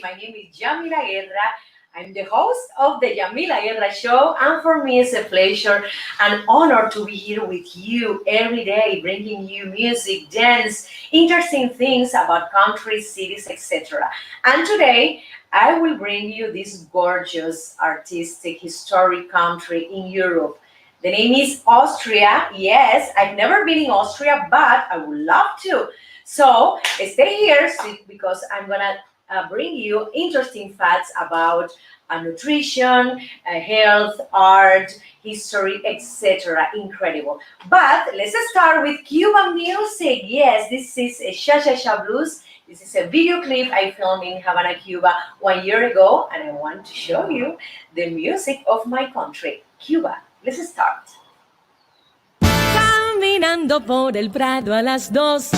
My name is Yamila Guerra. I'm the host of the Yamila Guerra Show, and for me it's a pleasure and honor to be here with you every day, bringing you music, dance, interesting things about countries, cities, etc. And today, I will bring you this gorgeous, artistic, historic country in Europe. The name is Austria. Yes, I've never been in Austria, but I would love to. So stay here because I'm gonna bring you interesting facts about nutrition, health, art, history, etc. Incredible. But let's start with Cuban music. Yes, this is a Cha-Cha-Cha Blues. This is a video clip I filmed in Havana, Cuba 1 year ago, and I want to show you the music of my country, Cuba. Let's start. Caminando por el Prado a las 2,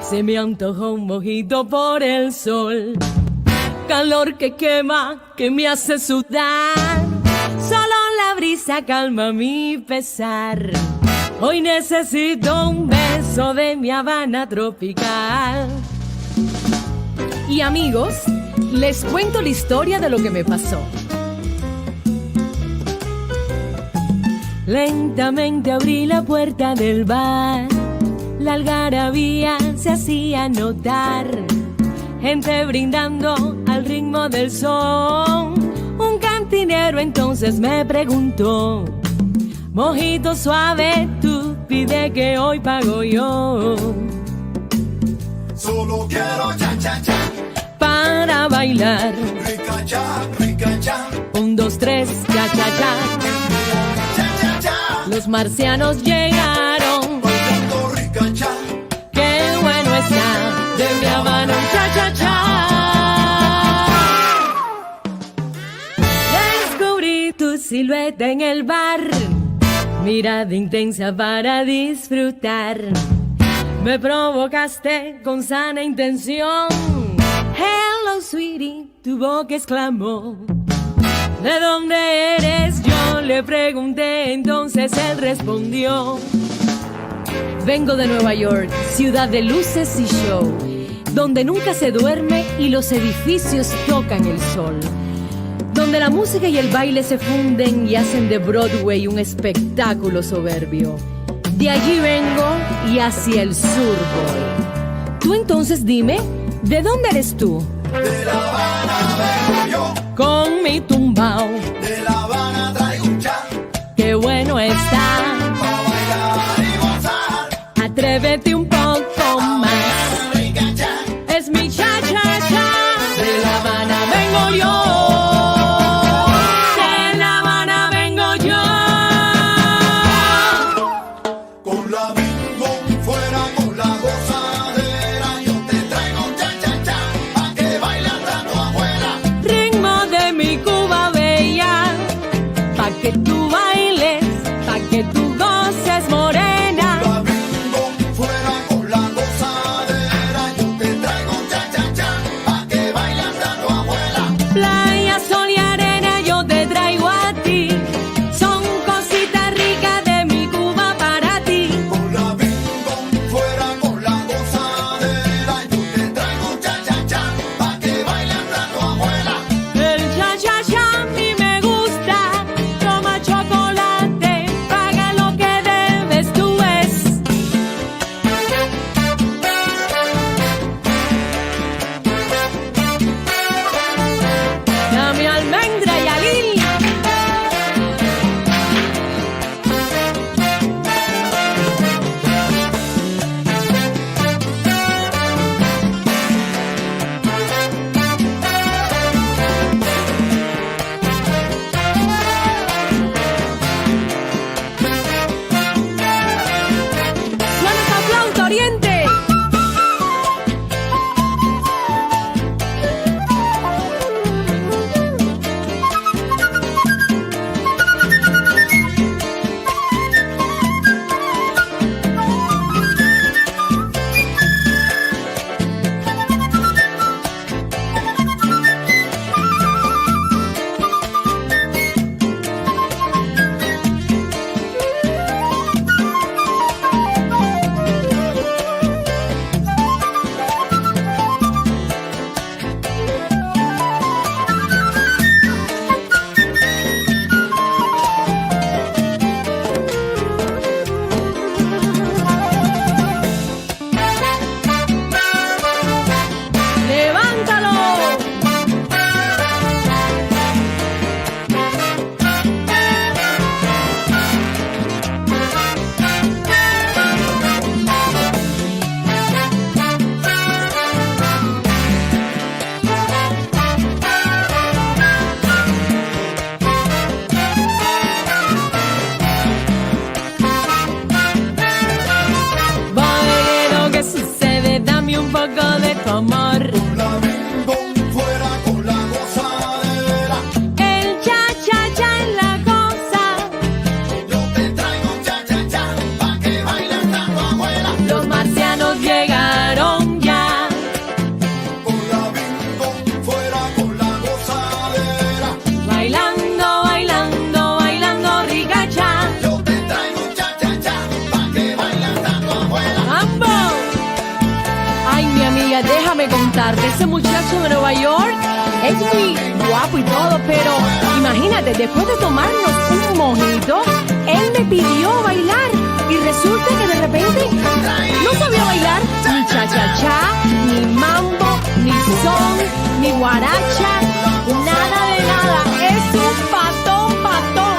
se me antojó un mojito por el sol. Calor que quema, que me hace sudar. Solo la brisa calma mi pesar. Hoy necesito un beso de mi Habana tropical. Y amigos, les cuento la historia de lo que me pasó. Lentamente abrí la puerta del bar. La algarabía se hacía notar. Gente brindando al ritmo del son. Un cantinero entonces me preguntó: mojito suave, tú pide que hoy pago yo. Solo quiero cha-cha-cha para bailar. Rica-cha, rica-cha. 1, 2, 3, cha-cha-cha. Los marcianos llegaron bailando rica-cha. Qué bueno está de mi Habana un cha-cha-cha. Descubrí tu silueta en el bar, mirada intensa para disfrutar. Me provocaste con sana intención. Hello, sweetie, tu boca exclamó. ¿De dónde eres? Yo le pregunté, entonces él respondió: vengo de Nueva York, ciudad de luces y show, donde nunca se duerme y los edificios tocan el sol, donde la música y el baile se funden y hacen de Broadway un espectáculo soberbio. De allí vengo y hacia el sur voy. Tú entonces dime, ¿de dónde eres tú? De La Habana vengo yo, con mi tumbao. de La Habana traigo un cha, Qué bueno está, pa' bailar y gozar. atrévete un poco más. Rica-cha, Es mi cha-cha-cha. De La Habana vengo yo. De La Habana vengo yo. con la bingo fuera con la gozadera. Yo te traigo un cha-cha-cha, pa' que bailes hasta tu abuela. Ritmo de mi Cuba bella, pa' que tú bailes, pa' que tú goces morena. La bingo fuera con la gozadera. Yo te traigo un cha-cha-cha, pa' que bailes hasta tu abuela. Playa, sol y arena yo te traigo a ti. Son cositas ricas de mi Cuba para ti. Con la bingo fuera con la gozadera. Yo te traigo un cha-cha-cha, pa' que bailes hasta tu abuela. El cha-cha-cha a mí me gusta. Toma chocolate, paga lo que debes, tú ves. ese muchacho de Nueva York es muy guapo y todo, pero imagínate, después de tomarnos un mojito, él me pidió bailar y resulta que de repente no sabía bailar ni cha-cha-cha, ni mambo, ni son, ni guaracha, nada de nada. Es un patón, patón.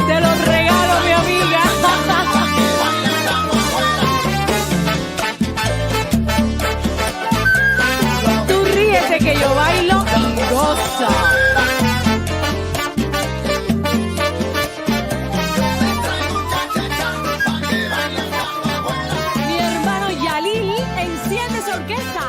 Te lo regalo, mi amiga. Tú ríete que yo bailo y gozo. Mi hermano Yalil enciende esa orquesta.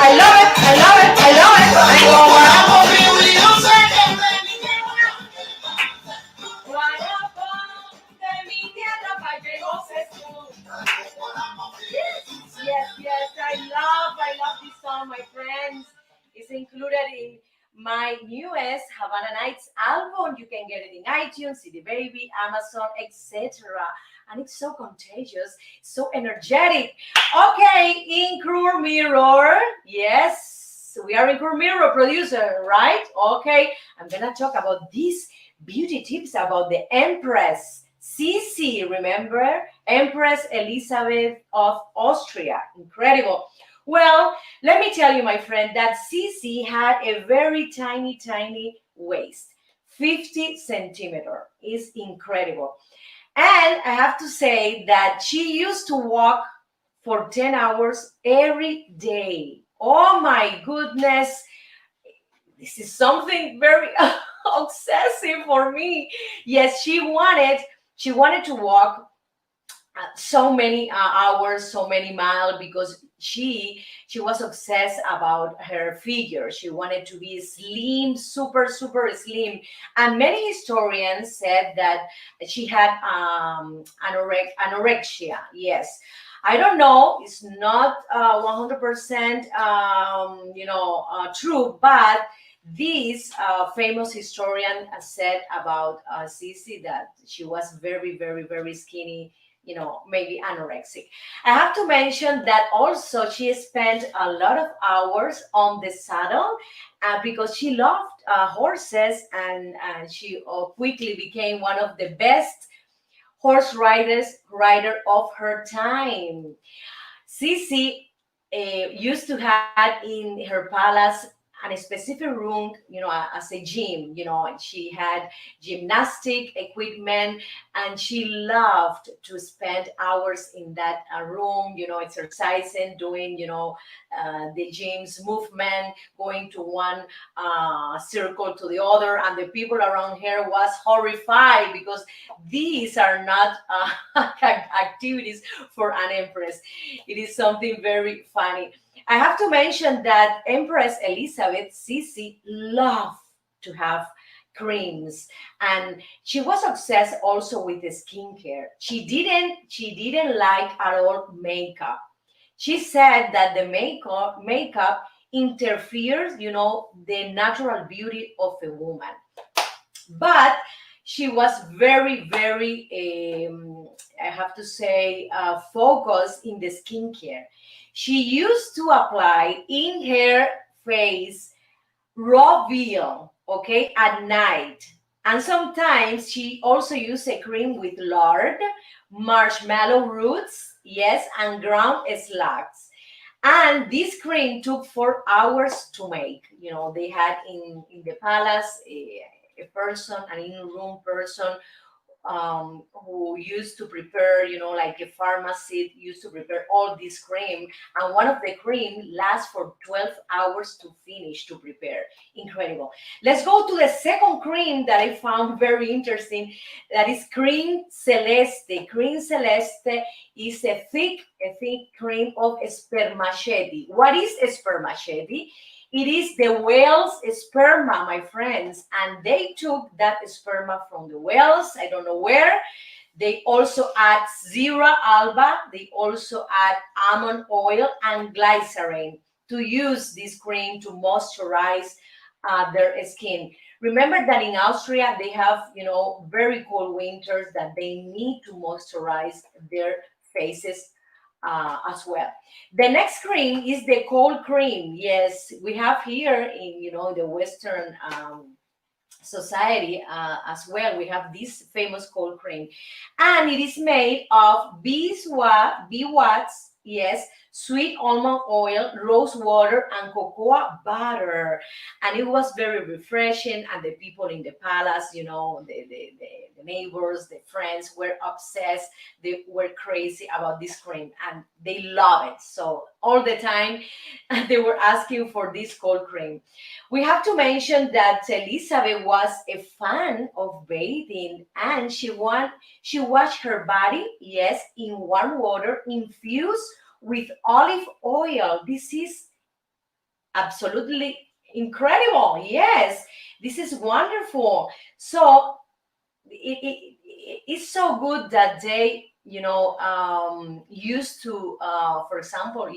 I love it, I love it, I love it. De mi tierra para que goces tú. Yes, I love this song, my friends. It's included in my newest Havana Nights album. You can get it in iTunes, CD Baby, Amazon, etc. And it's so contagious, so energetic. Okay, in Crew Mirror. Yes, we are in Crew Mirror, producer, right? Okay, I'm gonna talk about these beauty tips about the Empress. Sisi, remember? Empress Elizabeth of Austria. Incredible. Well, let me tell you, my friend, that Sisi had a very tiny, tiny waist. 50 centimeter is incredible. And I have to say that she used to walk for 10 hours every day. Oh my goodness. This is something very obsessive for me. Yes, she wanted to walk so many hours, so many miles, because she was obsessed about her figure. She wanted to be slim, super slim, and many historians said that she had anorexia. Yes, I don't know, it's not 100% true, but this famous historian said about Sisi that she was very, very, very skinny, maybe anorexic. I have to mention that also she spent a lot of hours on the saddle because she loved horses, and she quickly became one of the best rider of her time. Sisi used to have in her palace and a specific room, as a gym, and she had gymnastic equipment, and she loved to spend hours in that room, exercising, doing, the gym's movement, going to one circle to the other, and the people around her was horrified because these are not activities for an empress. It is something very funny. I have to mention that Empress Elizabeth Sisi loved to have creams, and she was obsessed also with the skincare. She didn't like at all makeup. She said that the makeup interferes, the natural beauty of a woman. But she was very, very, I have to say, focused in the skincare. She used to apply in her face raw veal, okay, at night. And sometimes she also used a cream with lard, marshmallow roots, yes, and ground slugs. And this cream took 4 hours to make. They had in the palace a person, an in-room person who used to prepare, like a pharmacy used to prepare all this cream, and one of the cream lasts for 12 hours to finish to prepare. Incredible. Let's go to the second cream that I found very interesting. That is cream celeste. Cream celeste is a thick cream of spermaceti. What is spermaceti? It is the whale's sperma, my friends, and they took that sperma from the whales. I don't know where. They also add zera alba. They also add almond oil and glycerin to use this cream to moisturize their skin. Remember that in Austria they have, very cold winters that they need to moisturize their faces as well. The next cream is the cold cream. Yes, we have here in the Western society as well. We have this famous cold cream, and it is made of beeswax. Yes, sweet almond oil, rose water, and cocoa butter, and it was very refreshing. And the people in the palace, the neighbors, the friends were obsessed. They were crazy about this cream, and they love it. So all the time, they were asking for this cold cream. We have to mention that Elizabeth was a fan of bathing, and she washed her body, yes, in warm water infused with olive oil. This is absolutely incredible. Yes, this is wonderful. So it's so good that they used to for example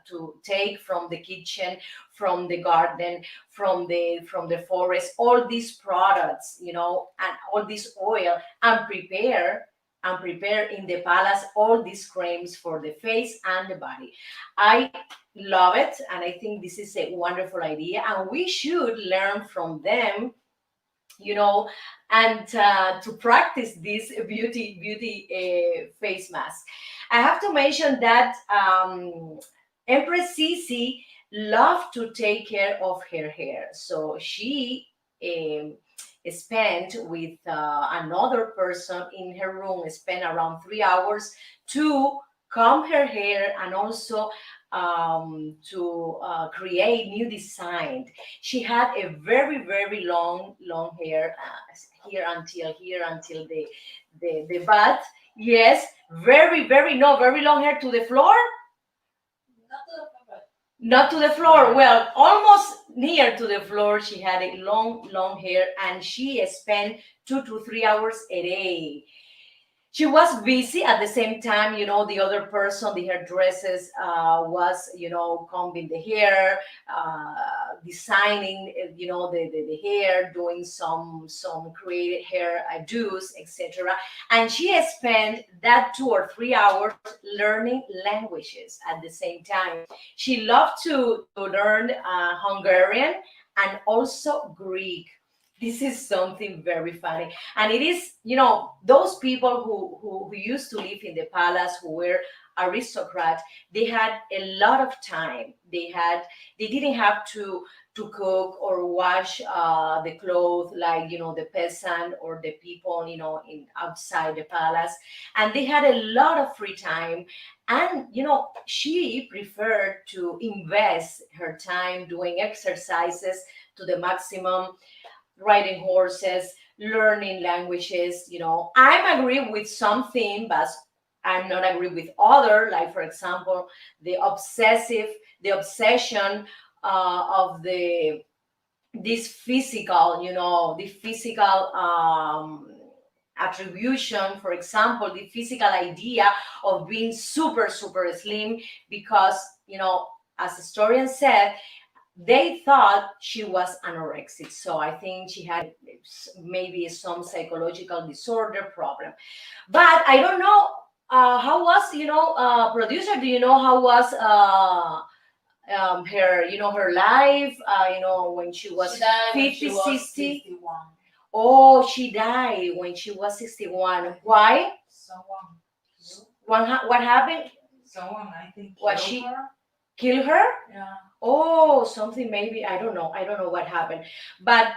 to take from the kitchen, from the garden, from the forest, all these products, and all this oil, and prepare in the palace all these creams for the face and the body. I love it, and I think this is a wonderful idea, and we should learn from them, you know, and to practice this beauty face mask. I have to mention that Empress Sisi loved to take care of her hair, so she um, spent with another person in her room, spent around 3 hours to comb her hair, and also to create new design. She had a very, very long hair, here until the butt. Yes, very, very, no, very long hair to the floor. Not to the floor. Well, almost near to the floor. She had a long hair, and she spent 2 to 3 hours a day. She was busy at the same time. The other person, the hairdressers, was combing the hair, designing the hair, doing some creative hair do's, etc. And she spent that 2 or 3 hours learning languages at the same time. She loved to learn Hungarian and also Greek. This is something very funny, and it is, those people who used to live in the palace, who were aristocrats. They had a lot of time. They didn't have to cook or wash the clothes like the peasant or the people in outside the palace, and they had a lot of free time. And she preferred to invest her time doing exercises to the maximum, riding horses, learning languages. I'm agree with something, but I'm not agree with other. Like, for example, the obsession of this physical, the physical attribution. For example, the physical idea of being super super slim, because as historians said, they thought she was anorexic. So I think she had maybe some psychological disorder problem. But I don't know how was, producer, do you know how was her life, when she was She died when 50, she was 60? 61. Oh, she died when she was 61. Why? What happened? Someone, I think, What, killed she her. killed her? Yeah. Oh, something maybe, I don't know what happened. But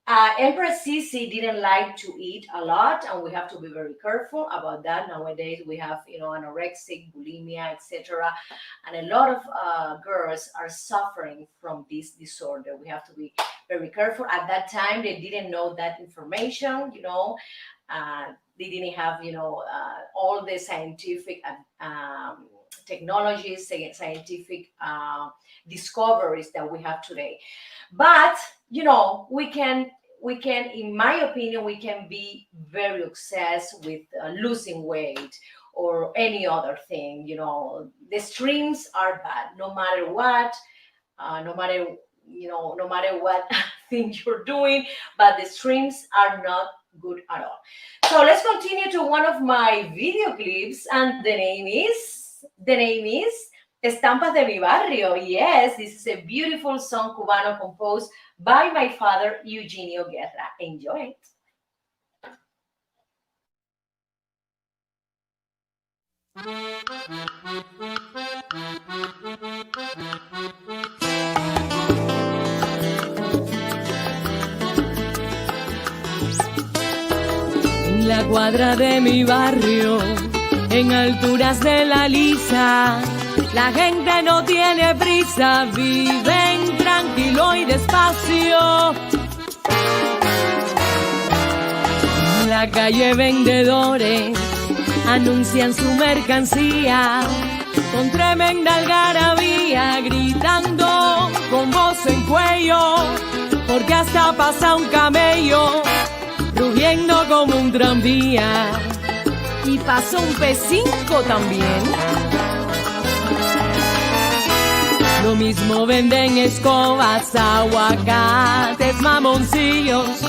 Empress Sisi didn't like to eat a lot, and we have to be very careful about that. Nowadays, we have anorexic, bulimia, etc., and a lot of girls are suffering from this disorder. We have to be very careful. At that time, they didn't know that information. They didn't have all the scientific technologies, scientific discoveries that we have today. But we can, in my opinion, we can be very obsessed with losing weight or any other thing. The streams are bad, no matter what, no matter what thing you're doing, but the streams are not good at all. So let's continue to one of my video clips, and the name is Estampas de mi Barrio. Yes, this is a beautiful song cubano composed by my father, Eugenio Guerra. Enjoy it. En la cuadra de mi barrio, en alturas de la Lisa, la gente no tiene prisa, viven tranquilo y despacio. En la calle vendedores anuncian su mercancía con tremenda algarabía, gritando con voz en cuello, porque hasta pasa un camello rugiendo como un tranvía, y pasó un P5 también. Lo mismo venden escobas, aguacates, mamoncillos,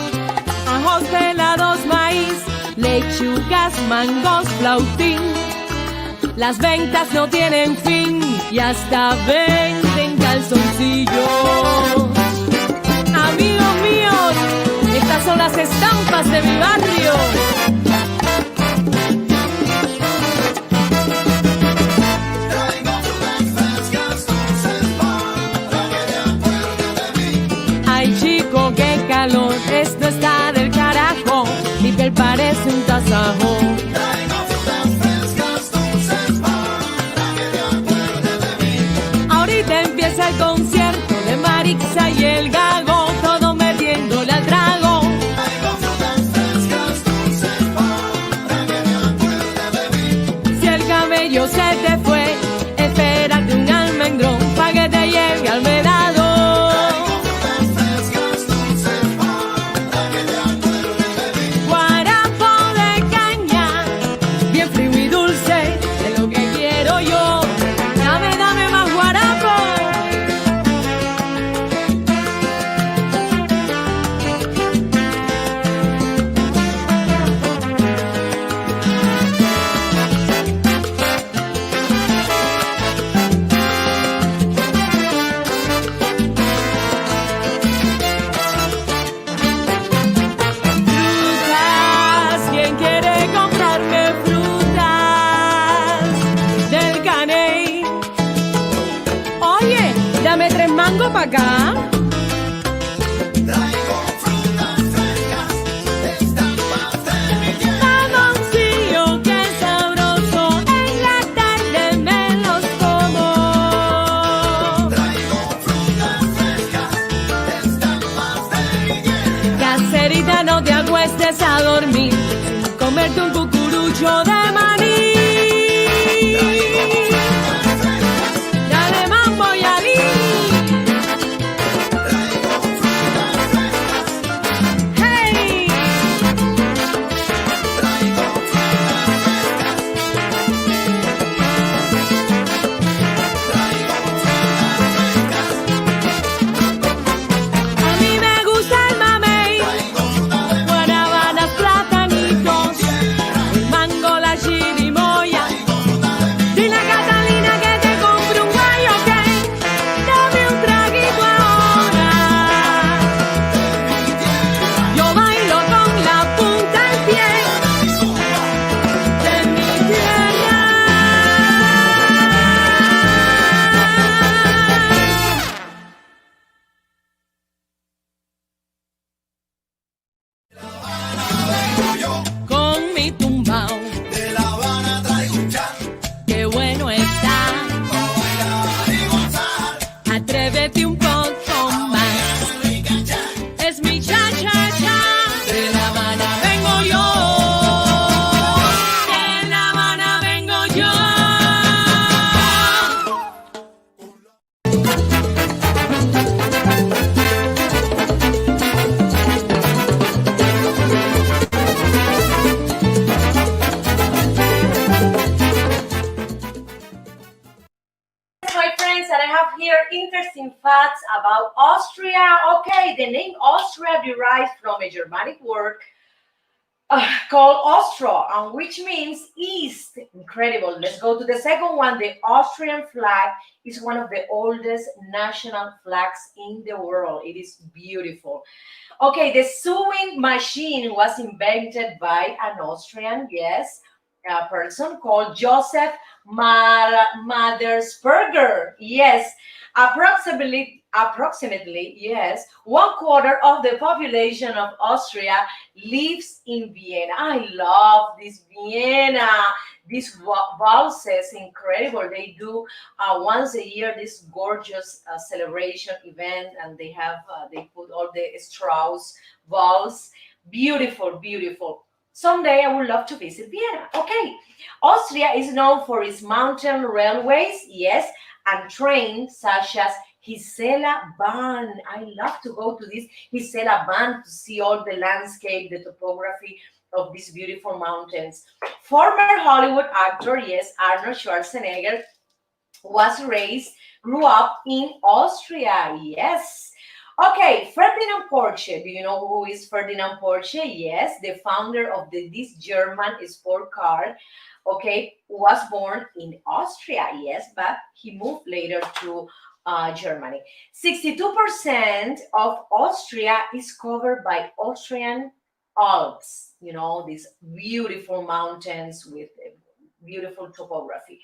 ajos pelados, maíz, lechugas, mangos, flautín. Las ventas no tienen fin y hasta venden calzoncillos. Amigos míos, estas son las estampas de mi barrio. Ay chico, qué calor, esto está del carajo, mi piel parece un tasajo. Ahorita empieza el concierto de Marixa y el Gago, todo metiéndole al trago. Si el camello se te fue, espérate un almendrón pa' que te lleve al vedado. Guarapo de caña, bien frío y dulce, es lo que quiero yo. Dame más guarapo. Frutas, ¿quién quiere comprarme frutas del caney? Oye, dame 3 mangos pa' acá. Mamoncillo, qué sabroso, en la tarde me los como. Caserita, no te acuestes a dormir sin comerte un cucurucho de maní. Dale mambo y alí. Hey. A mí me gusta el mamey, guanábanas, platanitos, el mango, la chiri. atrévete un poco más. Es mi cha-cha-cha. De La Habana vengo yo. De La Habana vengo yo. My friends, and I have here interesting facts about Austria. Okay, the name Austria derives from a Germanic word called Austro, and which means east. Incredible. Let's go to the second one. The Austrian flag is one of the oldest national flags in the world. It is beautiful. Okay, the sewing machine was invented by an Austrian, yes, a person called Joseph Madersperger. Yes, approximately, yes, 1/4 of the population of Austria lives in Vienna. I love this Vienna. These valses, incredible. They do once a year this gorgeous celebration event, and they put all the Strauss valse. Beautiful, beautiful. Someday I would love to visit Vienna. Okay, Austria is known for its mountain railways, yes, and trains such as Gisela Bahn. I love to go to this Gisela Bahn to see all the landscape, the topography of these beautiful mountains. Former Hollywood actor, yes, Arnold Schwarzenegger, grew up in Austria, yes. Okay, Ferdinand Porsche. Do you know who is Ferdinand Porsche? Yes, the founder of this German sport car. Okay, was born in Austria, yes, but he moved later to Germany. 62% of Austria is covered by Austrian Alps. You know, these beautiful mountains with beautiful topography.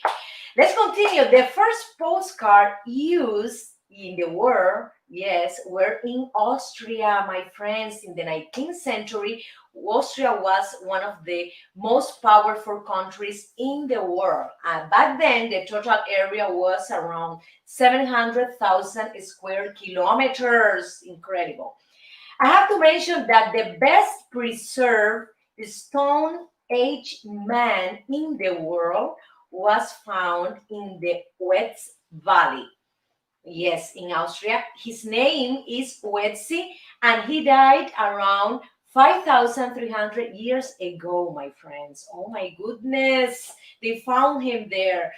Let's continue. The first postcard used in the world, yes, were in Austria, my friends. In the 19th century, Austria was one of the most powerful countries in the world. Back then, the total area was around 700,000 square kilometers. Incredible. I have to mention that the best preserved Stone Age man in the world was found in the Wetz Valley. Yes, in Austria. His name is Wetzi, and he died around 5,300 years ago, my friends. Oh my goodness, they found him there.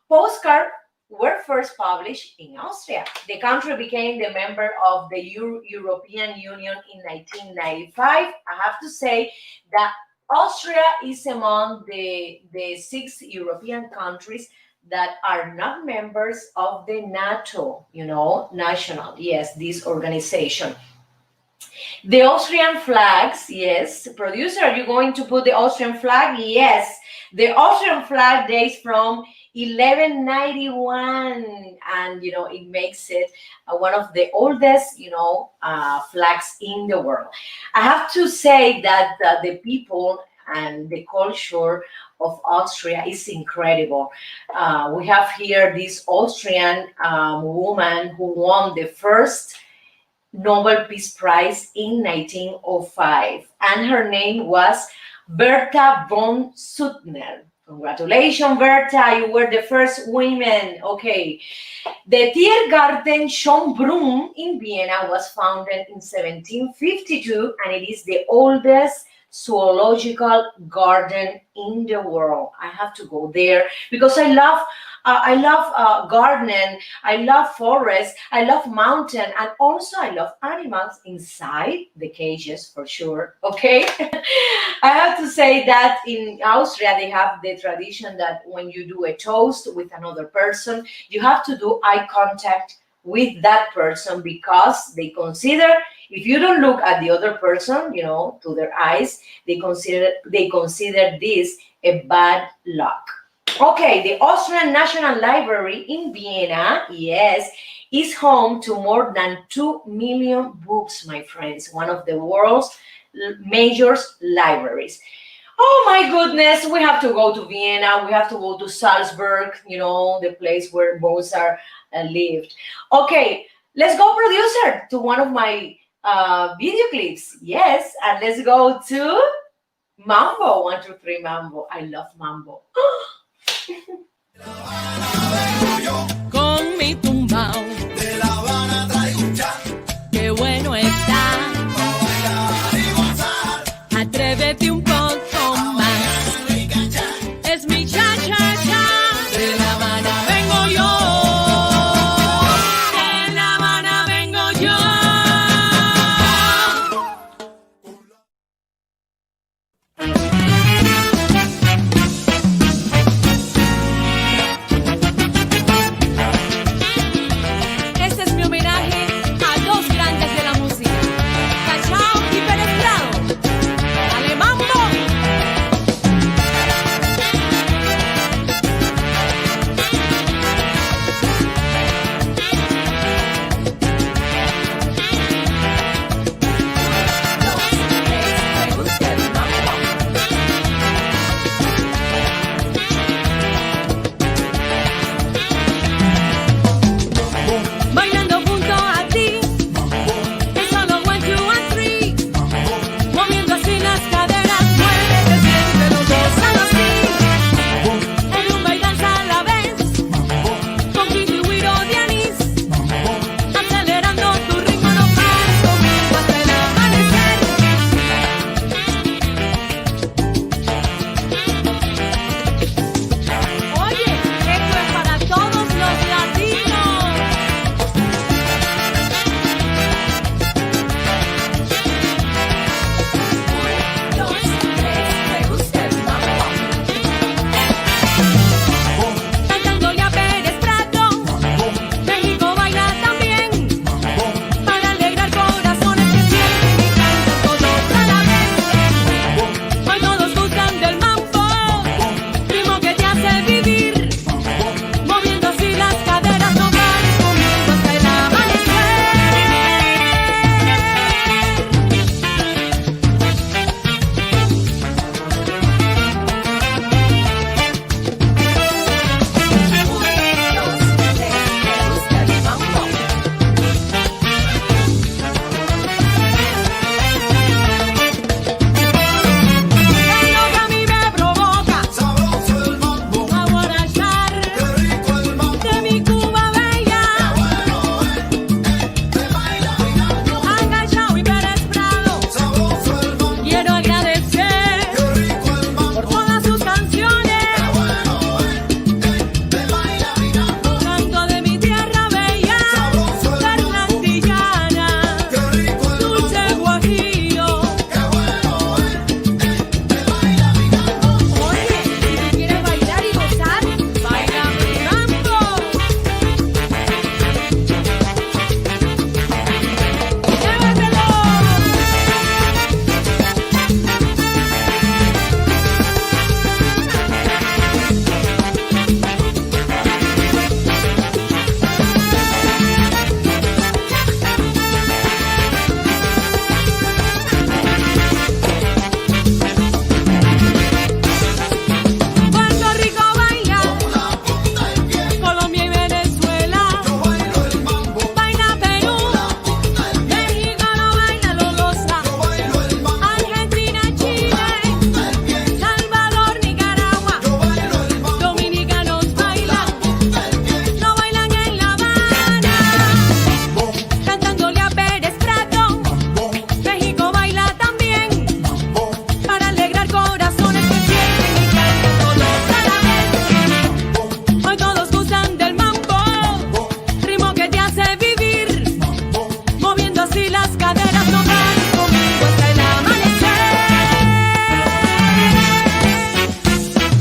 Postcards were first published in Austria. The country became the member of the European Union in 1995. I have to say that Austria is among the 6 European countries that are not members of the NATO, national, yes, this organization. The Austrian flags, yes. Producer, are you going to put the Austrian flag? Yes. The Austrian flag dates from 1191, and it makes it one of the oldest flags in the world. I have to say that the people and the culture of Austria is incredible. We have here this Austrian woman who won the first Nobel Peace Prize in 1905, and her name was Bertha von Suttner. Congratulations, Bertha, you were the first woman. Okay. The Tiergarten Schönbrunn in Vienna was founded in 1752, and it is the oldest zoological garden in the world. I have to go there because I love gardening, I love forest, I love mountain, and also I love animals inside the cages for sure. Okay. I have to say that in Austria they have the tradition that when you do a toast with another person, you have to do eye contact with that person, because they consider, if you don't look at the other person, to their eyes, they consider this a bad luck. Okay, the Austrian National Library in Vienna, yes, is home to more than 2 million books, my friends, one of the world's major libraries. Oh my goodness, we have to go to Vienna, we have to go to Salzburg, the place where Mozart lived. Okay, let's go, producer, to one of my video clips. Yes, and let's go to Mambo. 1, 2, 3, Mambo. I love Mambo. Con mi tumbao, De La Habana traigo un chan, qué bueno está. pa' bailar y gozar. Atrévete un poco más. Es mi cha-cha-cha. De La Habana vengo yo. De La Habana vengo yo. Este es mi homenaje a dos grandes de la música, Cachao y Pérez Prado. ¡Dale, mambo! Bailando junto a ti, es solo 1, 2 and 3. Moviendo así las caderas, muévete, siéntelo, gózalo así. En rumba y danza a la vez, con Kiko y Wiro de anís. Acelerando tu ritmo, no pares conmigo hasta el amanecer. Oye, esto es para todos los latinos. Cantándole a Pérez Prado, México baila también, para alegrar corazones que sienten y cantan todos a la vez. Hoy todos gustan del mambo, ritmo que te hace vivir, moviendo así las caderas, no pares conmigo hasta el amanecer. Es lo que a mí me provoca Sabroso el mambo, a guarachar qué rico el mambo. de mi Cuba bella. Se baila bailando. A Cachao y Pérez Prado Sabroso el mambo, quiero agradecer qué rico el por mambo. todas sus canciones. Se baila bailando. Canto de mi tierra bella, Sabroso el mambo, Fernandillana, qué rico el dulce mambo. guajillo. Qué bueno se baila bailando. Oye, si tú quieres bailar y gozar, baila mi mambo. ¡Llévatelo! Puerto Rico baila, La punta del pie, Colombia y Venezuela, yo bailo el mambo. baila Perú, La punta del pie, México lo baila, lo goza, yo bailo el mambo. Argentina, Chile, Del pie, Salvador, Nicaragua, yo bailo el mambo. dominicanos bailan, Del pie, lo bailan en La Habana, cantándole a Pérez Prado, México baila también, para alegrar corazones que sienten y cantan todos a la vez. Hoy todos gustan del mambo, ritmo que te hace vivir, moviendo así las caderas, no pares conmigo hasta el amanecer.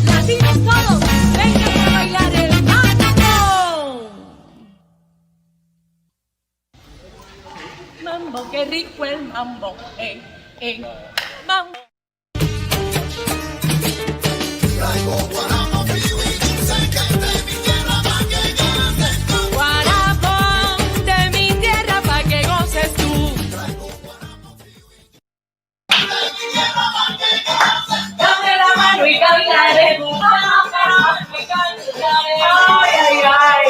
Latinos todos, vengan a bailar el mambo. Mambo, qué rico el mambo, mambo. traigo guaramo, frío y dulce que es de mi tierra pa' que goces tú. Guarapo de mi tierra pa' que goces tú. Dame la mano y cantaré. Ay, ay, ay.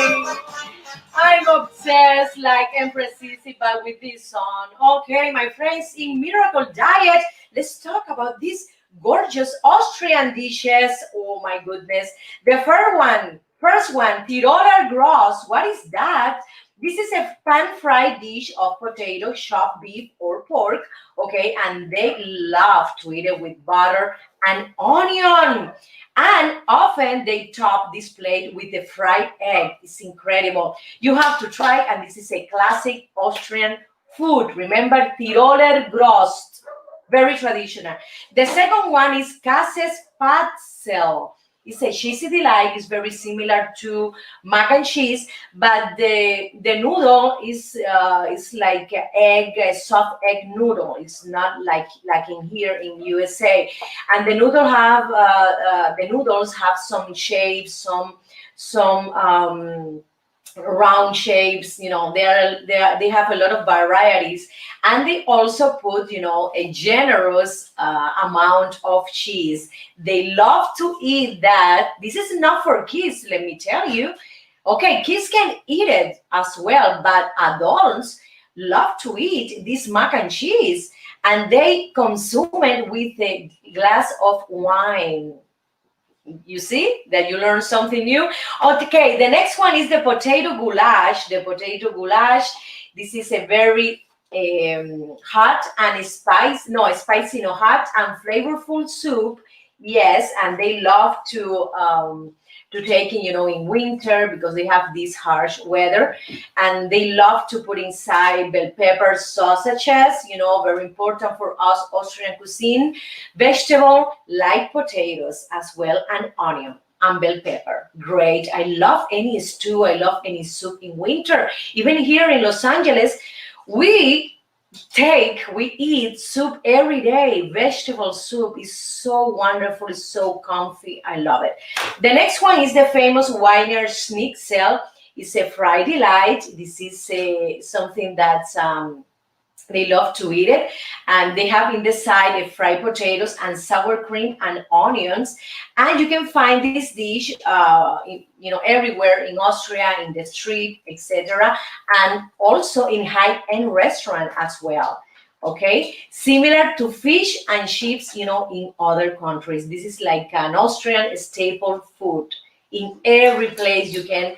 Empress Sisi back with this song. Okay, my friends, in Miracle Diet, let's talk about these gorgeous Austrian dishes. Oh my goodness. The first one, Tiroler Gross. What is that? This is a pan-fried dish of potato, chopped beef, or pork. Okay, and they love to eat it with butter and onion. And often they top this plate with a fried egg. It's incredible. You have to try, and this is a classic Austrian food. Remember, Tiroler Grost, very traditional. The second one is Kasses Patzel. It's a cheesy delight. It's very similar to mac and cheese, but the noodle is like a soft egg noodle. It's not like in here in USA, and the noodles have some shapes, some round shapes. They have a lot of varieties, and they also put a generous amount of cheese. They love to eat that. This is not for kids, let me tell you. Okay, kids can eat it as well, but adults love to eat this mac and cheese, and they consume it with a glass of wine. You see that you learn something new. Okay, the next one is the potato goulash. The potato goulash, this is a very hot and spicy, no, hot and flavorful soup. Yes, and they love to take in winter because they have this harsh weather, and they love to put inside bell pepper sausages, very important for us Austrian cuisine, vegetable like potatoes as well, and onion and bell pepper. Great. I love any stew, I love any soup in winter. Even here in Los Angeles, we eat soup every day. Vegetable soup is so wonderful, it's so comfy. I love it. The next one is the famous Wiener Schnitzel. It's a fried delight. This is something that they love to eat it, and they have in the side a fried potatoes and sour cream and onions. And you can find this dish everywhere in Austria, in the street, etc., and also in high-end restaurant as well. Okay, similar to fish and chips in other countries. This is like an Austrian staple food. In every place you can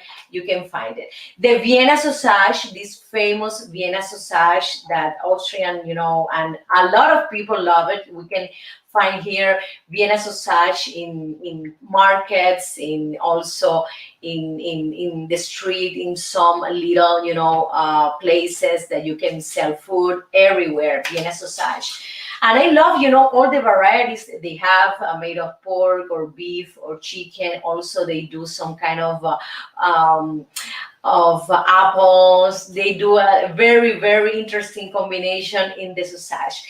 find it. The Vienna sausage, this famous Vienna sausage that Austrian, and a lot of people love it. We can find here Vienna sausage in markets, also in the street, in some little places that you can sell food everywhere. Vienna sausage. And I love, all the varieties that they have made of pork or beef or chicken. Also, they do some kind of apples. They do a very, very interesting combination in the sausage.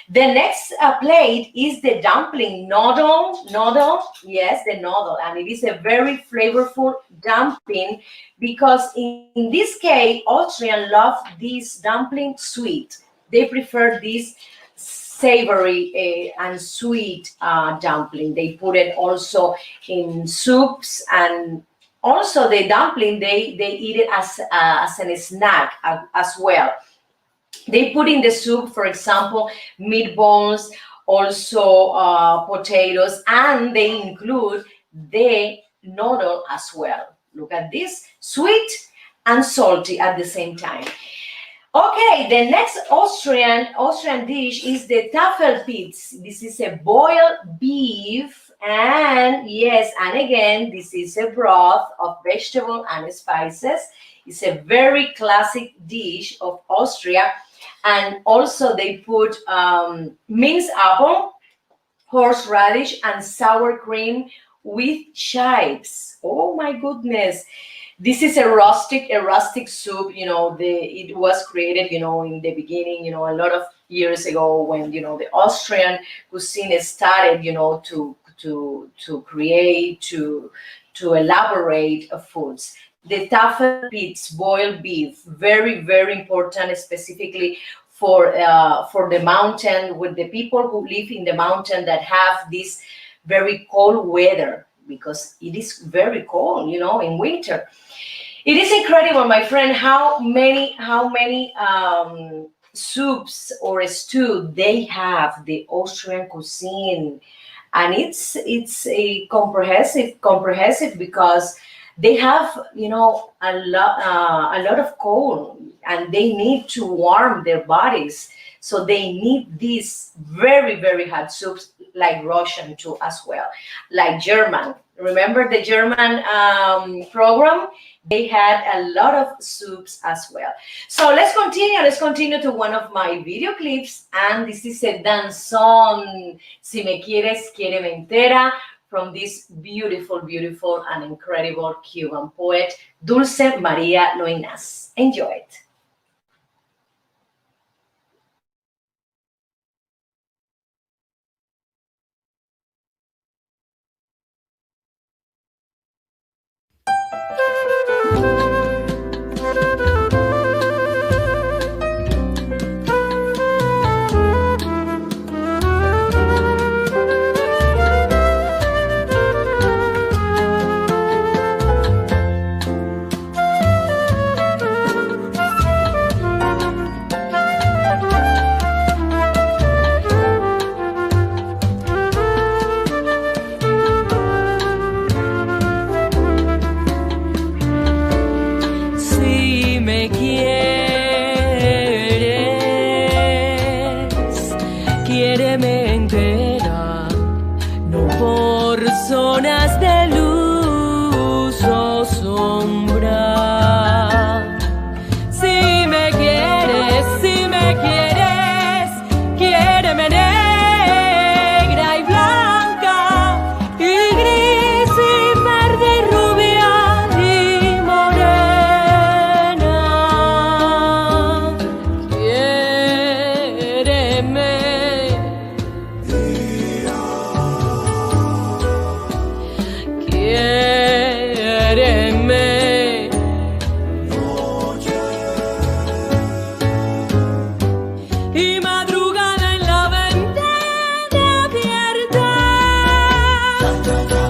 The next plate is the dumpling noodle. Yes, the noodle. And it is a very flavorful dumpling because in this case, Austrians love this dumpling sweet. They prefer this savory and sweet dumpling. They put it also in soups, and also the dumpling they eat it as a snack as well. They put in the soup, for example, meatballs, also potatoes, and they include the noodle as well. Look at this, sweet and salty at the same time. Okay, the next Austrian dish is the Tafelpitz. This is a boiled beef, and yes, and again, this is a broth of vegetable and spices. It's a very classic dish of Austria, and also they put minced apple, horseradish, and sour cream with chives. Oh my goodness. This is a rustic soup. It was created, in the beginning, a lot of years ago when, the Austrian cuisine started, to create, to elaborate foods. The Tafelpitz, boiled beef, very, very important, specifically for the mountain, with the people who live in the mountain that have this very cold weather, because it is very cold, in winter. It is incredible, my friend, how many soups or stew they have, the Austrian cuisine, and it's a comprehensive because they have, a lot of coal, and they need to warm their bodies, so they need these very very hot soups, like Russian too as well, like German. Remember the German program? They had a lot of soups as well. So let's continue to one of my video clips, and this is a danzón, Si me quieres, quiéreme entera, from this beautiful and incredible Cuban poet, Dulce María Loinaz. Enjoy it. Si me quieres, quiéreme entera, no por zonas de luz o sombra. Si me quieres, quiéreme negra y blanca y gris y verde y rubia y morena. Quiéreme, quiéreme. Y madrugada en la ventana abierta.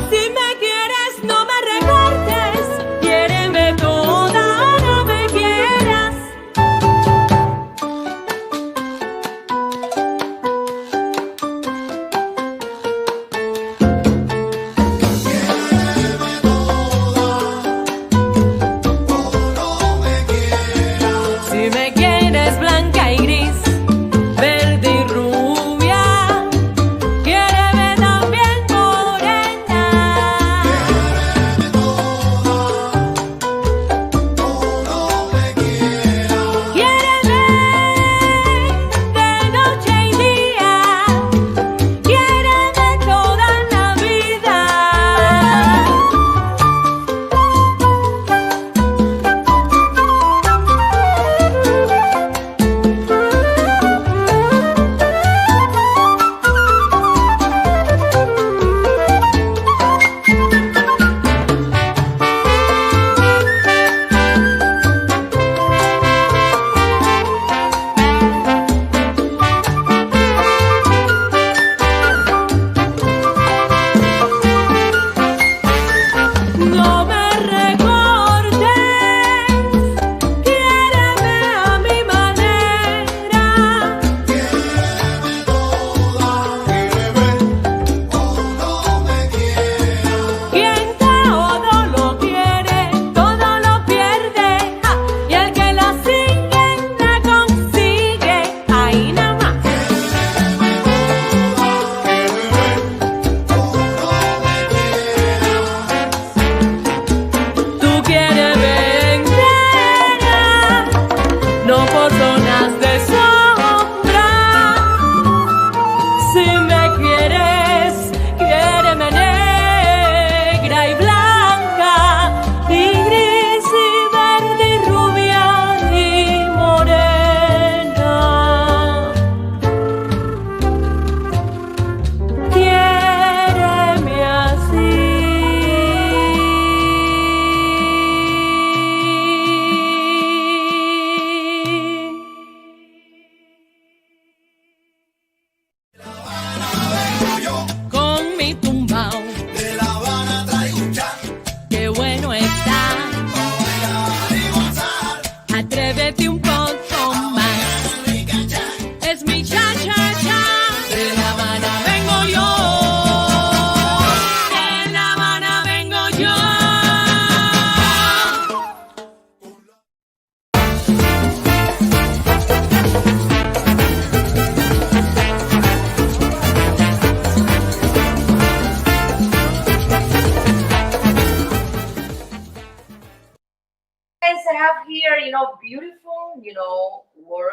Si me quieres, no me recortes. Quiéreme toda, no me quieras. Si me quieres blanca y gris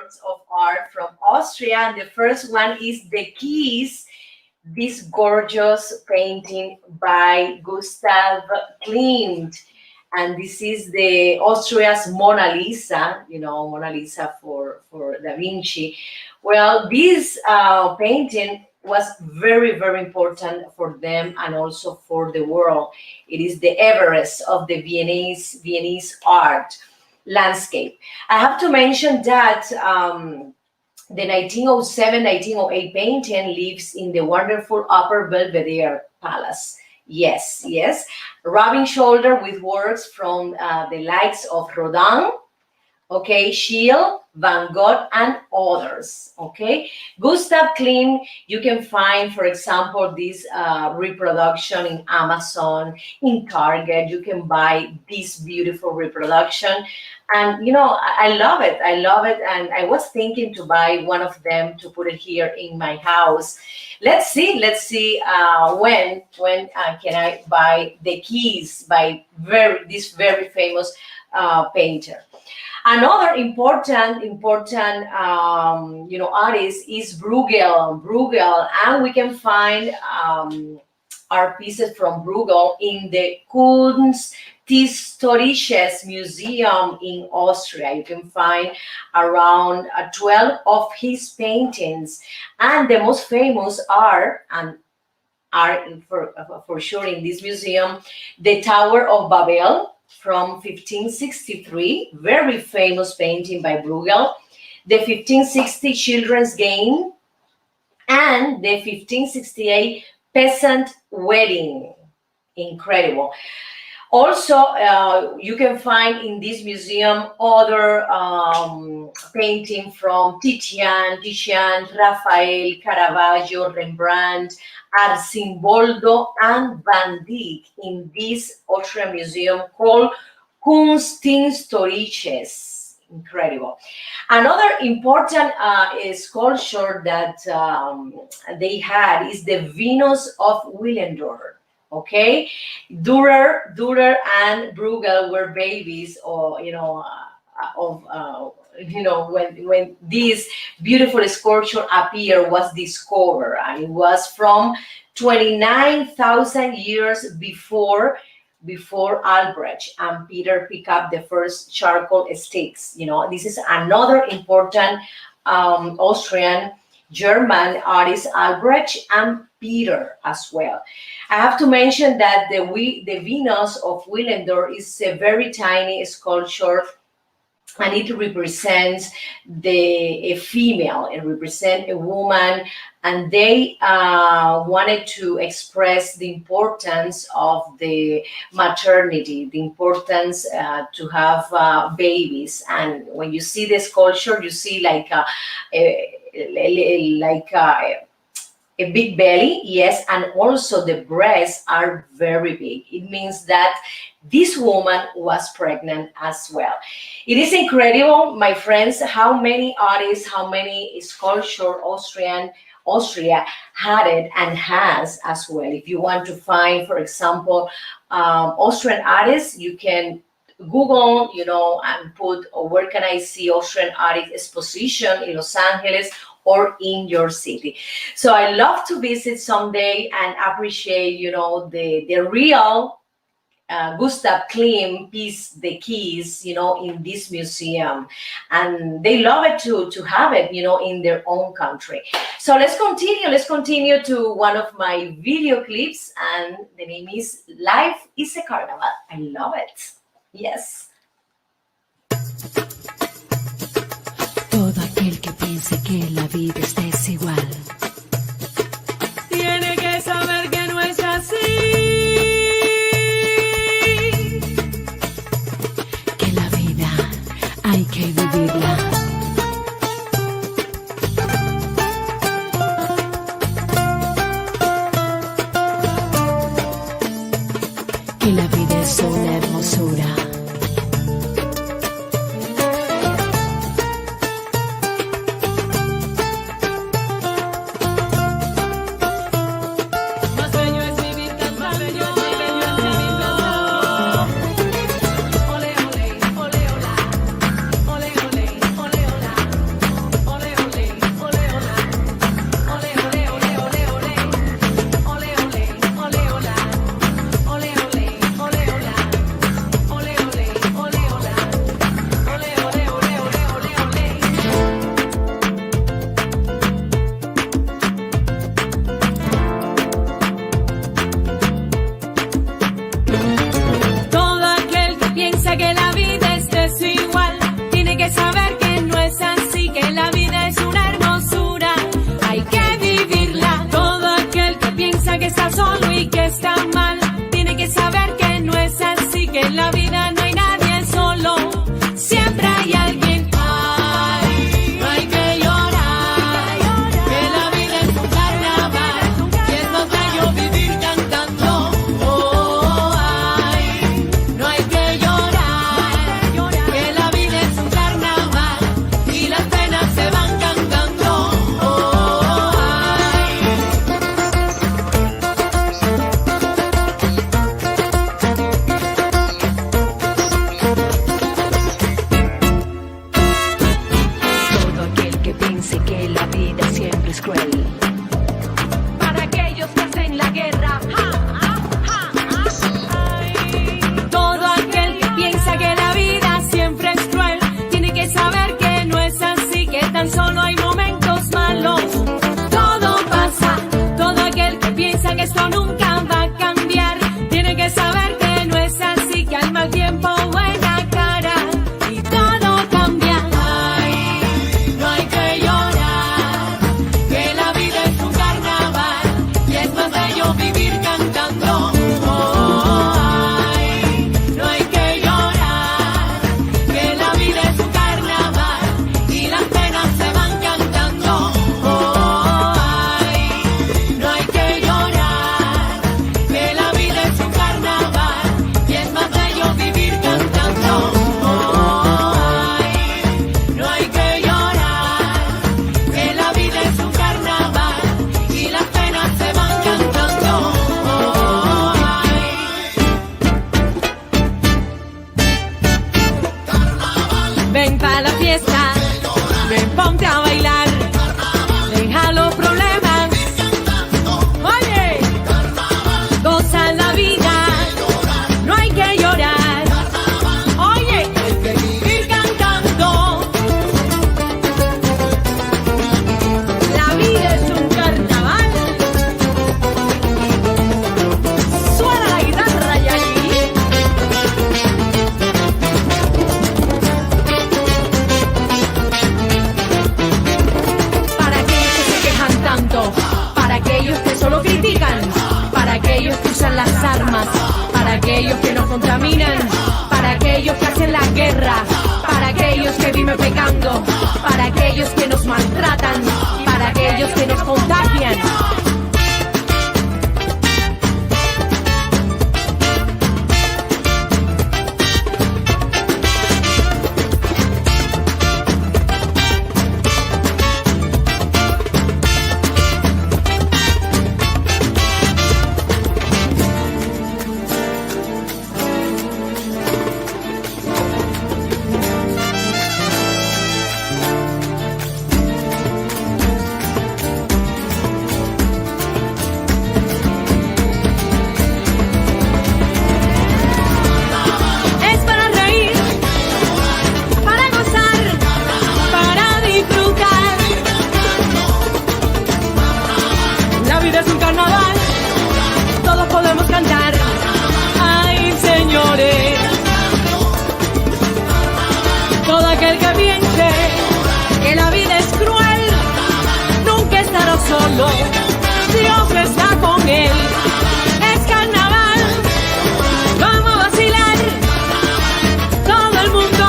works of art from Austria. And the first one is The Keys, this gorgeous painting by Gustav Klimt. And this is the Austria's Mona Lisa, Mona Lisa for Da Vinci. Well, this painting was very, very important for them and also for the world. It is the Everest of the Viennese art landscape. I have to mention that the 1907-1908 painting lives in the wonderful Upper Belvedere Palace. Yes, rubbing shoulder with works from the likes of Rodin, okay, Schiele, Van Gogh, and others, okay. Gustav Klimt, you can find, for example, this reproduction in Amazon, in Target. You can buy this beautiful reproduction. And, I love it, and I was thinking to buy one of them to put it here in my house. Let's see when can I buy The Keys by this very famous painter. Another important artist is Bruegel, and we can find art pieces from Bruegel in the Kunsthistorisches Museum in Austria. You can find around 12 of his paintings, and the most famous are for sure in this museum, the Tower of Babel from 1563, very famous painting by Bruegel, the 1560 Children's Game, and the 1568 Peasant Wedding. Incredible. Also, you can find in this museum other painting from Titian, Raphael, Caravaggio, Rembrandt, Arcimboldo, and Van Dyck in this Austrian museum called Kunsthistorisches. Incredible. Another important sculpture that they had is the Venus of Willendorf. Okay, Dürer and Bruegel were babies, or when this beautiful sculpture was discovered, and it was from 29,000 years before Albrecht and Peter picked up the first charcoal sticks. This is another important Austrian German artist, Albrecht and Peter as well. I have to mention that the Venus of Willendorf is a very tiny sculpture, and it represents a female. It represents a woman, and they wanted to express the importance of the maternity, the importance to have babies. And when you see the sculpture, you see like a big belly, yes, and also the breasts are very big. It means that this woman was pregnant as well. It is incredible, my friends, how many artists, how many sculpture Austria had it and has as well. If you want to find, for example, Austrian artists, you can Google, and put, where can I see Austrian artist exposition in Los Angeles or in your city. So I love to visit someday and appreciate, the real Gustav Klimt piece, The Keys, in this museum. And they love it to have it, in their own country. So let's continue to one of my video clips, and the name is Life is a Carnival. I love it. Yes. Todo aquel que piense que la vida es desigual tiene que saber que no es así, que la vida hay que vivirla. Que la vida es una hermosura. aquellos que nos contaminan, para aquellos que hacen la guerra, para aquellos que viven pecando, para aquellos que nos maltratan, para aquellos que nos contagian. Solo Dios está con él. Es carnaval, vamos a vacilar todo el mundo.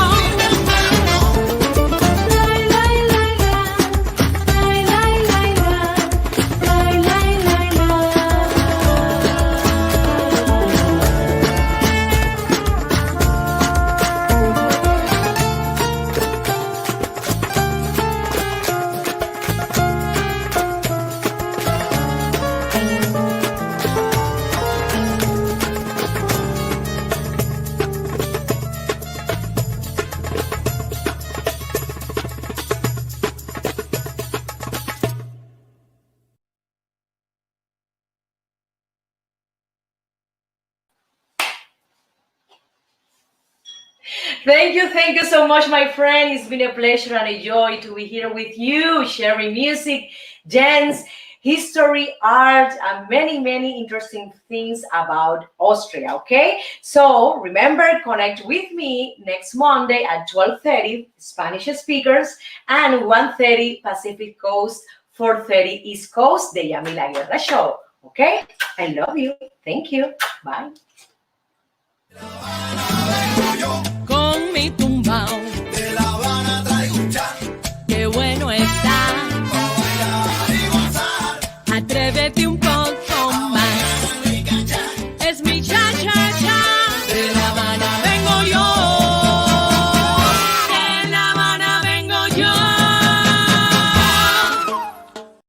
Thank you so much, my friend. It's been a pleasure and a joy to be here with you, sharing music, dance, history, art, and many, many interesting things about Austria, okay? So remember, connect with me next Monday at 12:30, Spanish speakers, and 1:30 Pacific Coast, 4:30 East Coast, the Yamila Guerra Show, okay? I love you. Thank you. Bye. Con mi tumbao